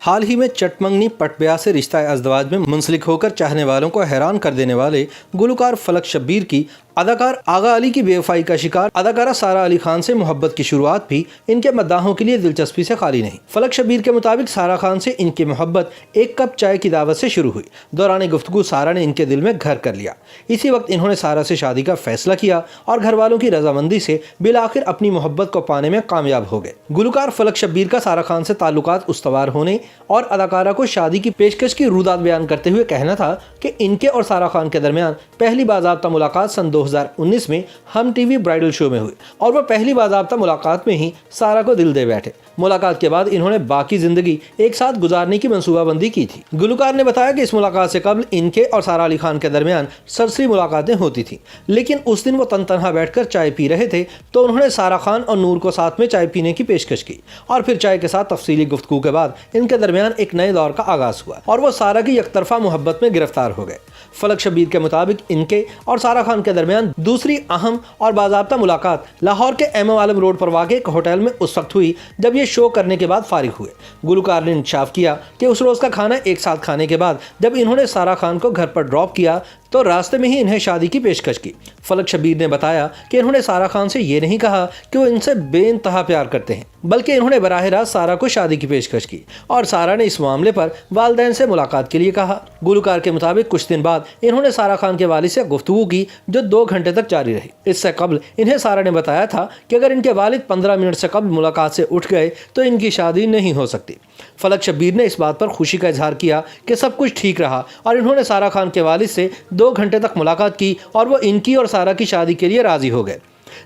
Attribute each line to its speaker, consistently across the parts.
Speaker 1: حال ہی میں چٹمنگنی پٹ بیاہ سے رشتہ ازدواج میں منسلک ہو کر چاہنے والوں کو حیران کر دینے والے گلوکار فلک شبیر کی اداکار آغا علی کی بے وفائی کا شکار اداکارہ سارہ علی خان سے محبت کی شروعات بھی ان کے مداحوں کے لیے دلچسپی سے خالی نہیں۔ فلک شبیر کے مطابق سارہ خان سے ان کی محبت ایک کپ چائے کی دعوت سے شروع ہوئی۔ دوران گفتگو سارہ نے ان کے دل میں گھر کر لیا۔ اسی وقت انہوں نے سارہ سے شادی کا فیصلہ کیا اور گھر والوں کی رضامندی سے بالآخر اپنی محبت کو پانے میں کامیاب ہو گئے۔ گلوکار فلک شبیر کا سارہ خان سے تعلقات استوار ہونے اور اداکارہ کو شادی کی پیشکش کی رودات بیان کرتے ہوئے کہنا تھا کہ ان کے اور سارہ خان کے درمیان پہلی باضابطہ ملاقات سن 2019 میں ہم ٹی وی برائیڈل شو میں ہوئی اور وہ پہلی باضابطہ ملاقات میں ہی سارہ کو دل دے بیٹھے۔ ملاقات کے بعد انہوں نے باقی زندگی ایک ساتھ گزارنے کی منصوبہ بندی کی تھی۔ گلوکار نے بتایا کہ اس ملاقات سے قبل ان کے اور سارہ علی خان کے درمیان سرسری ملاقاتیں ہوتی تھیں، لیکن اس دن وہ تنہا بیٹھ کر چائے پی رہے تھے تو انہوں نے سارہ خان اور نور کو ساتھ میں چائے پینے کی پیشکش کی اور پھر چائے کے ساتھ تفصیلی گفتگو کے بعد ان کے درمیان ایک نئے دور کا آغاز ہوا اور وہ سارہ کی یک طرفہ محبت میں گرفتار ہو گئے۔ فلک شبیر کے مطابق ان کے اور سارہ خان کے درمیان دوسری اہم اور باضابطہ ملاقات لاہور کے ایم ایم عالم روڈ پر واقع ایک ہوٹل میں اس وقت ہوئی جب یہ شو کرنے کے بعد فارغ ہوئے۔ گلوکار نے انکشاف کیا کہ اس روز کا کھانا ایک ساتھ کھانے کے بعد جب انہوں نے سارہ خان کو گھر پر ڈراپ کیا تو راستے میں ہی انہیں شادی کی پیشکش کی۔ فلک شبیر نے بتایا کہ انہوں نے سارہ خان سے یہ نہیں کہا کہ وہ ان سے بے انتہا پیار کرتے ہیں، بلکہ انہوں نے براہ راست سارہ کو شادی کی پیشکش کی اور سارہ نے اس معاملے پر والدین سے ملاقات کے لیے کہا۔ گلوکار کے مطابق کچھ دن بعد انہوں نے سارہ خان کے والد سے گفتگو کی جو 2 گھنٹے تک جاری رہی۔ اس سے قبل انہیں سارہ نے بتایا تھا کہ اگر ان کے والد 15 منٹ سے قبل ملاقات سے اٹھ گئے تو ان کی شادی نہیں ہو سکتی۔ فلک شبیر نے اس بات پر خوشی کا اظہار کیا کہ سب کچھ ٹھیک رہا اور انہوں نے سارہ خان کے والد سے 2 گھنٹے تک ملاقات کی اور وہ ان کی اور سارہ کی شادی کے لیے راضی ہو گئے۔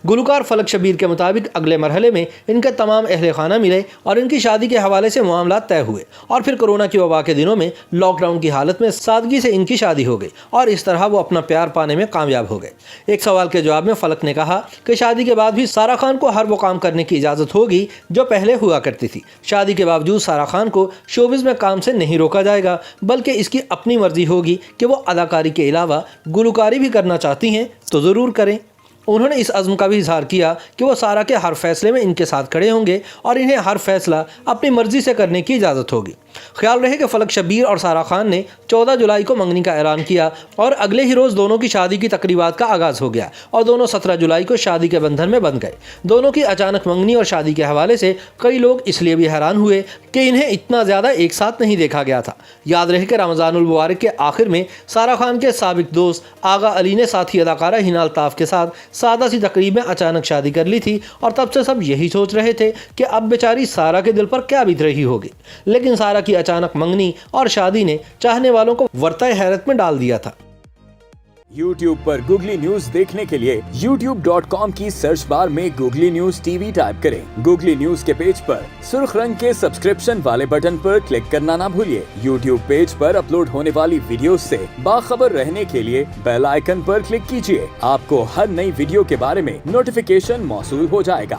Speaker 1: گلوکار فلک شبیر کے مطابق اگلے مرحلے میں ان کے تمام اہل خانہ ملے اور ان کی شادی کے حوالے سے معاملات طے ہوئے اور پھر کورونا کی وبا کے دنوں میں لاک ڈاؤن کی حالت میں سادگی سے ان کی شادی ہو گئی اور اس طرح وہ اپنا پیار پانے میں کامیاب ہو گئے۔ ایک سوال کے جواب میں فلک نے کہا کہ شادی کے بعد بھی سارہ خان کو ہر وہ کام کرنے کی اجازت ہوگی جو پہلے ہوا کرتی تھی۔ شادی کے باوجود سارہ خان کو شوبز میں کام سے نہیں روکا جائے گا، بلکہ اس کی اپنی مرضی ہوگی کہ وہ اداکاری کے علاوہ گلوکاری بھی کرنا چاہتی ہیں تو ضرور کریں۔ انہوں نے اس عزم کا بھی اظہار کیا کہ وہ سارہ کے ہر فیصلے میں ان کے ساتھ کھڑے ہوں گے اور انہیں ہر فیصلہ اپنی مرضی سے کرنے کی اجازت ہوگی۔ خیال رہے کہ فلک شبیر اور سارہ خان نے 14 جولائی کو منگنی کا اعلان کیا اور اگلے ہی روز دونوں کی شادی کی تقریبات کا آغاز ہو گیا اور دونوں 17 جولائی کو شادی کے بندھن میں بندھ گئے۔ دونوں کی اچانک منگنی اور شادی کے حوالے سے کئی لوگ اس لیے بھی حیران ہوئے کہ انہیں اتنا زیادہ ایک ساتھ نہیں دیکھا گیا تھا۔ یاد رہے کہ رمضان المبارک کے آخر میں سارہ خان کے سابق دوست آغا علی نے ساتھی اداکارہ ہنا الطاف کے ساتھ سادہ سی تقریب میں اچانک شادی کر لی تھی اور تب سے سب یہی سوچ رہے تھے کہ اب بیچاری سارہ کے دل پر کیا بیت رہی ہوگی، لیکن سارہ کی اچانک منگنی اور شادی نے چاہنے والوں کو ورطہ حیرت میں ڈال دیا تھا۔
Speaker 2: YouTube پر گوگلی نیوز دیکھنے کے لیے youtube.com کی سرچ بار میں googly news T V type کریں۔ گوگلی نیوز کے پیج پر سرخ رنگ کے سبسکرپشن والے بٹن پر کلک کرنا نہ بھولیے۔ YouTube پیج پر اپلوڈ ہونے والی ویڈیوز سے باخبر رہنے کے لیے بیل آئیکن پر کلک کیجیے۔ آپ کو ہر نئی ویڈیو کے بارے میں نوٹیفیکیشن موصول ہو جائے گا۔